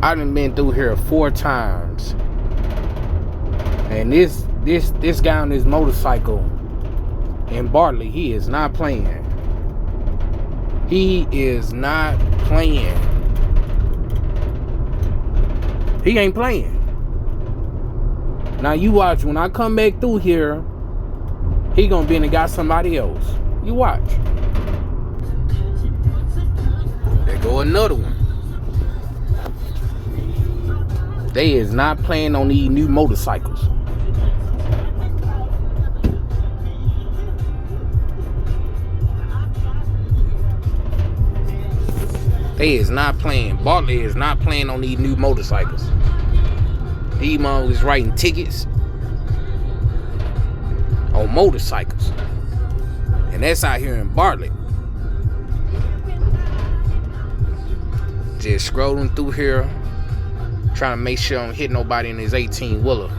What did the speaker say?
I done been through here 4 times. And this guy on this motorcycle in Bartlett, he is not playing. He is not playing. He ain't playing. Now you watch, when I come back through here, he gonna be in and got somebody else. You watch. There go another one. They is not playing on these new motorcycles. They is not playing. Bartlett is not playing on these new motorcycles. These motherfuckers writing tickets on motorcycles. And that's out here in Bartlett. Just scrolling through here, trying to make sure I don't hit nobody in his 18-wheeler.